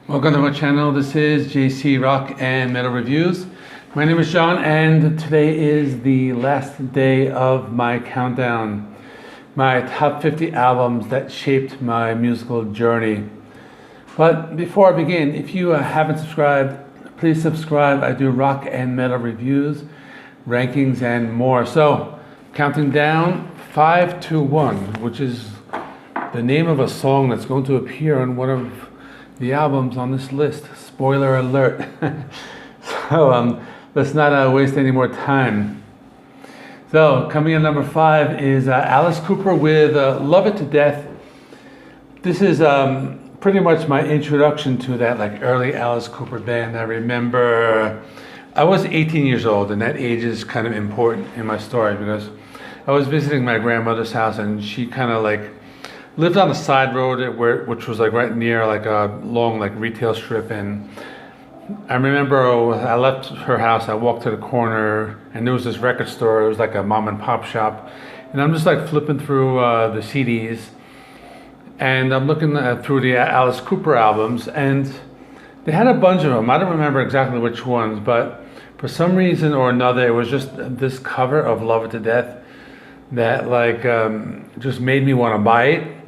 Welcome to my channel. This is JC Rock and Metal Reviews. My name is John, and today is the last day of my countdown. My top 50 albums that shaped my musical journey. But before I begin, if you haven't subscribed, please subscribe. I do rock and metal reviews, rankings, and more. So, counting down 5 to 1, which is the name of a song that's going to appear on one of the albums on this list. Spoiler alert. So let's not waste any more time. So coming in number 5 is Alice Cooper with Love It to Death. This is pretty much my introduction to that early Alice Cooper band. I remember I was 18 years old, and that age is kind of important in my story because I was visiting my grandmother's house, and she kind of lived on a side road which was right near a long retail strip. And I remember I left her house, I walked to the corner, and there was this record store. It was like a mom and pop shop, and I'm just flipping through the CDs, and I'm looking through the Alice Cooper albums, and they had a bunch of them. I don't remember exactly which ones, but for some reason or another, it was just this cover of Love It to Death that just made me want to buy it.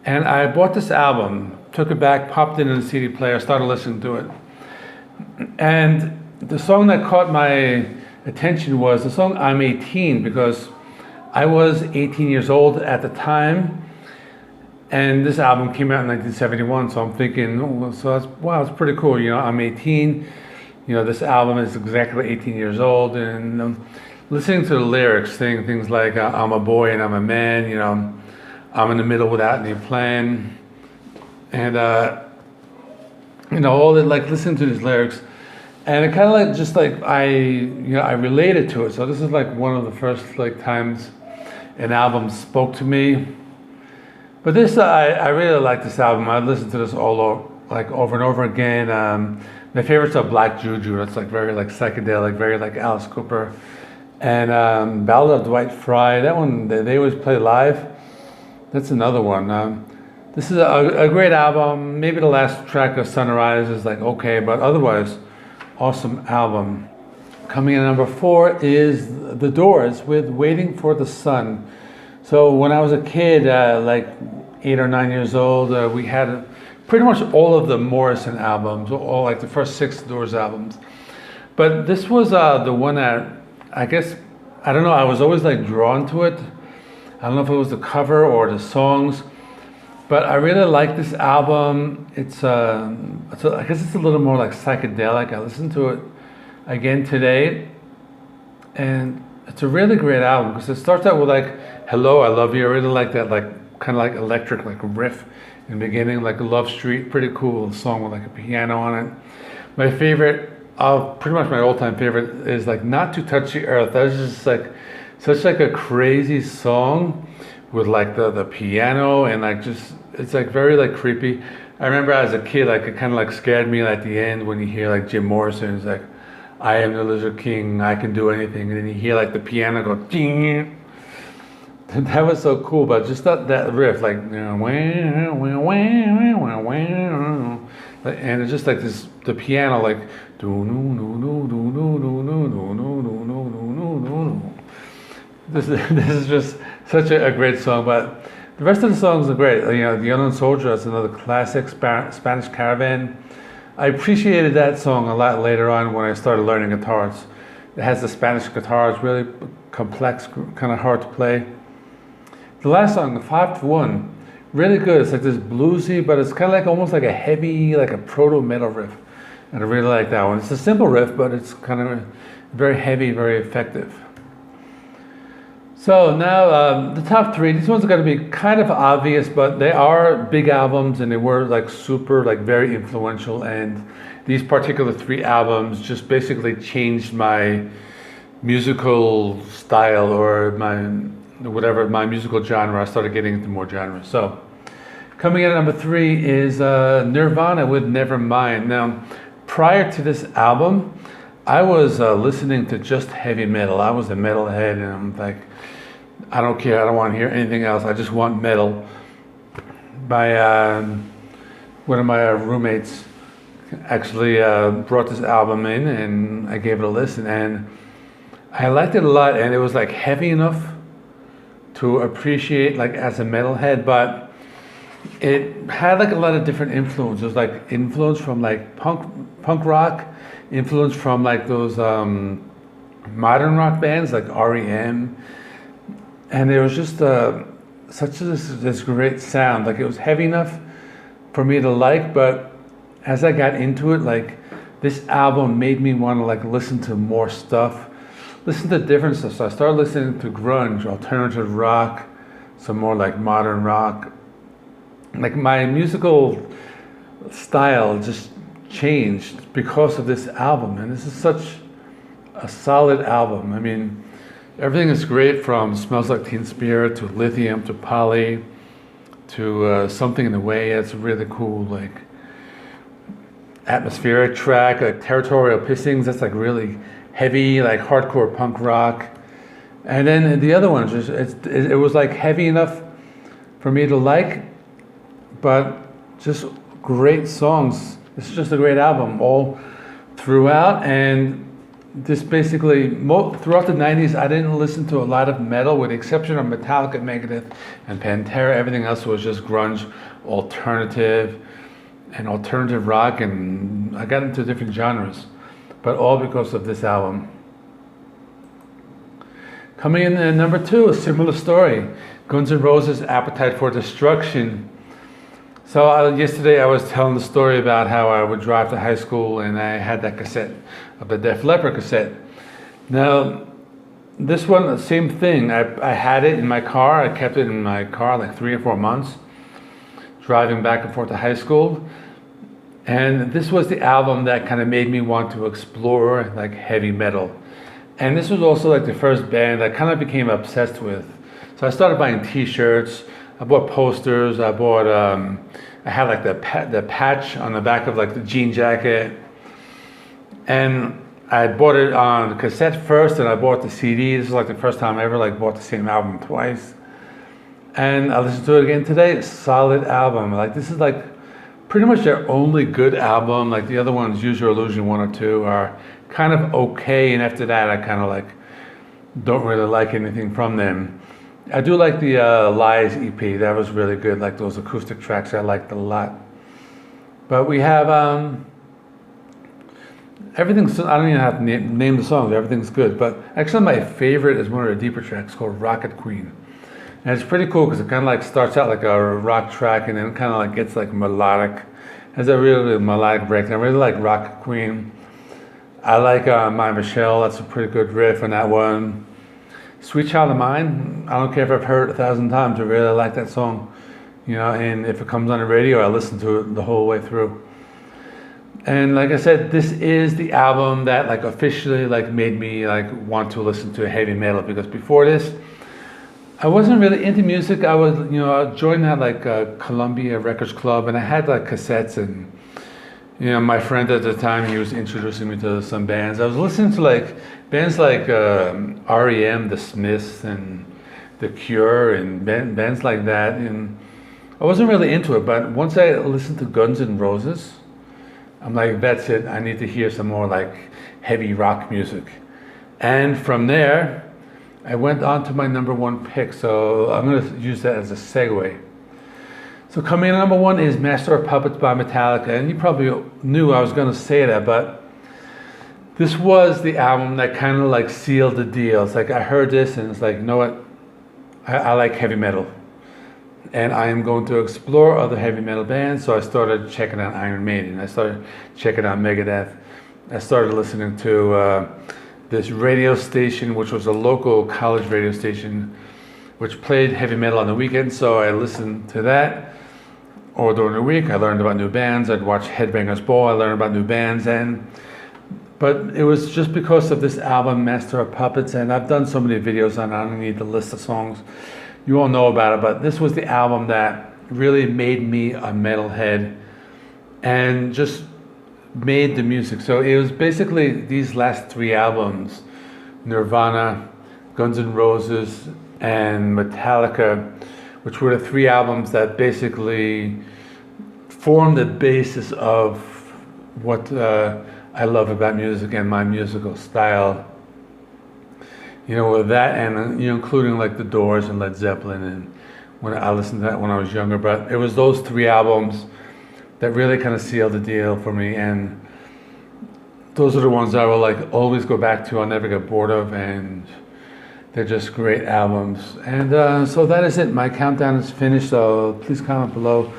And I bought this album, took it back, popped it in the CD player, started listening to it. And the song that caught my attention was the song I'm 18, because I was 18 years old at the time. And this album came out in 1971, so I'm thinking, oh, so wow, it's pretty cool. I'm 18. This album is exactly 18 years old. And listening to the lyrics, saying things like, I'm a boy and I'm a man, I'm in the middle without any plan, and all that, listening to these lyrics, and it kind of I related to it. So this is one of the first times an album spoke to me. But this I really like this album. I listened to this all over and over again. My favorites are Black Juju. That's very psychedelic, very Alice Cooper, and Ballad of Dwight Fry. That one they always play live. That's another one. This is a great album. Maybe the last track of Sunrise is okay, but otherwise, awesome album. Coming in at number 4 is The Doors with Waiting for the Sun. So when I was a kid, 8 or 9 years old, we had pretty much all of the Morrison albums, all the first 6 Doors albums. But this was the one that I don't know, I was always drawn to it. I don't know if it was the cover or the songs, but I really like this album. I guess it's a little more psychedelic. I listened to it again today, and it's a really great album because it starts out with Hello, I Love You. I really like that kind of electric riff in the beginning, Love Street. Pretty cool song with a piano on it. My favorite, pretty much my all-time favorite, is Not to Touch the Earth. That was just such a crazy song with the piano, and it's very creepy. I remember as a kid, it kind of scared me at the end when you hear Jim Morrison. It's I am the Lizard King, I can do anything, and then you hear the piano go ding. That was so cool. But just that riff, and it's just this, the piano This is just such a great song. But the rest of the songs are great. The Unknown Soldier, that's another classic. Spanish Caravan. I appreciated that song a lot later on when I started learning guitars. It has the Spanish guitar. It's really complex, kind of hard to play. The last song, the 5 to 1, really good. It's this bluesy, but it's kind of almost a heavy, a proto-metal riff. And I really like that one. It's a simple riff, but it's kind of very heavy, very effective. So now the top 3, these ones are going to be kind of obvious, but they are big albums, and they were super very influential, and these particular 3 albums just basically changed my musical style, or my musical genre. I started getting into more genres. So coming in at number 3 is Nirvana with Nevermind. Now, prior to this album, I was listening to just heavy metal. I was a metalhead, and I'm I don't care. I don't want to hear anything else. I just want metal. One of my roommates actually brought this album in and I gave it a listen, and I liked it a lot. And it was like heavy enough to appreciate like as a metalhead, but it had like a lot of different influences, like influence from like punk rock, influence from like those modern rock bands like REM, and there was just such this great sound. Like it was heavy enough for me to like, but as I got into it, like this album made me want to like listen to more stuff, listen to different stuff. So I started listening to grunge, alternative rock, some more like modern rock. Like my musical style just changed because of this album, and this is such a solid album. I mean, everything is great, from Smells Like Teen Spirit to Lithium to Polly to Something in the Way. It's really cool, like atmospheric track, like Territorial Pissings. That's like really heavy, like hardcore punk rock. And then the other ones, it was like heavy enough for me to like, but just great songs. This is just a great album all throughout. And this basically, throughout the 90s, I didn't listen to a lot of metal, with the exception of Metallica, Megadeth, and Pantera. Everything else was just grunge, alternative, and alternative rock, and I got into different genres, but all because of this album. Coming in at number 2, a similar story, Guns N' Roses' Appetite for Destruction. So yesterday I was telling the story about how I would drive to high school and I had that cassette of the Def Leppard cassette. Now, this one, the same thing. I had it in my car. I kept it in my car like 3 or 4 months, driving back and forth to high school. And this was the album that kind of made me want to explore like heavy metal. And this was also like the first band I kind of became obsessed with. So I started buying t-shirts, I bought posters, I had like the patch on the back of like the jean jacket. And I bought it on cassette first, and I bought the CD. This is like the first time I ever like bought the same album twice. And I listened to it again today. Solid album. Like this is like pretty much their only good album. Like the other ones, Use Your Illusion 1 or 2, are kind of okay, and after that I kind of like don't really like anything from them. I do like the Lies EP. That was really good. Like those acoustic tracks, I liked a lot. But we have everything's, I don't even have to name the songs. Everything's good. But actually my favorite is one of the deeper tracks called Rocket Queen. And it's pretty cool because it kind of like starts out like a rock track and then it kind of like gets like melodic. Has a really melodic break. And I really like Rocket Queen. I like My Michelle. That's a pretty good riff on that one. Sweet Child of Mine. I don't care if I've heard it 1,000 times. I really like that song. You know, and if it comes on the radio, I listen to it the whole way through. And like I said, this is the album that like officially like made me like want to listen to heavy metal, because before this, I wasn't really into music. I was, you know, I joined that like Columbia Records Club, and I had like cassettes, and you know, my friend at the time, he was introducing me to some bands. I was listening to like bands like REM, The Smiths, and The Cure, and bands like that, and I wasn't really into it. But once I listened to Guns N' Roses, I'm like, that's it. I need to hear some more like heavy rock music. And from there, I went on to my number 1 pick. So I'm going to use that as a segue. So coming in at number 1 is Master of Puppets by Metallica. And you probably knew I was going to say that, but this was the album that kind of like sealed the deal. It's like I heard this and it's like, you know what? I like heavy metal. And I am going to explore other heavy metal bands. So I started checking out Iron Maiden. I started checking out Megadeth. I started listening to this radio station, which was a local college radio station, which played heavy metal on the weekends. So I listened to that. Or during the week, I learned about new bands. I'd watch Headbangers Ball. I learned about new bands. But it was just because of this album, Master of Puppets. And I've done so many videos on it. I don't need to list the songs. You all know about it, but this was the album that really made me a metalhead and just made the music. So it was basically these last 3 albums, Nirvana, Guns N' Roses, and Metallica, which were the 3 albums that basically formed the basis of what I love about music and my musical style. You know, with that and you know, including like the Doors and Led Zeppelin, and when I listened to that when I was younger. But it was those 3 albums that really kind of sealed the deal for me, and those are the ones I will like always go back to. I'll never get bored of, and they're just great albums. And so that is it. My countdown is finished. So please comment below,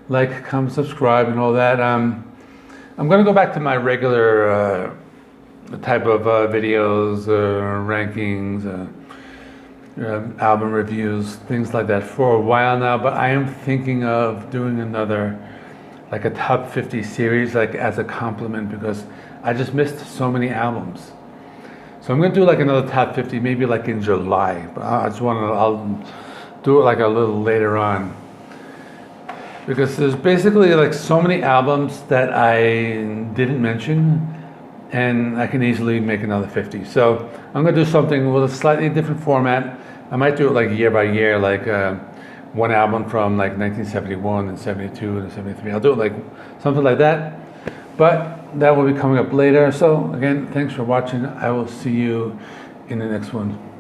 like, comment, subscribe, and all that. I'm going to go back to my regular type of videos, rankings, album reviews, things like that for a while now. But I am thinking of doing another, like a top 50 series, like as a compliment, because I just missed so many albums. So I'm going to do like another top 50, maybe like in July. But I'll do it like a little later on, because there's basically like so many albums that I didn't mention, and I can easily make another 50. So I'm going to do something with a slightly different format. I might do it like year by year, like one album from like 1971 and 72 and 73. I'll do it like something like that, but that will be coming up later. So again, thanks for watching. I will see you in the next one.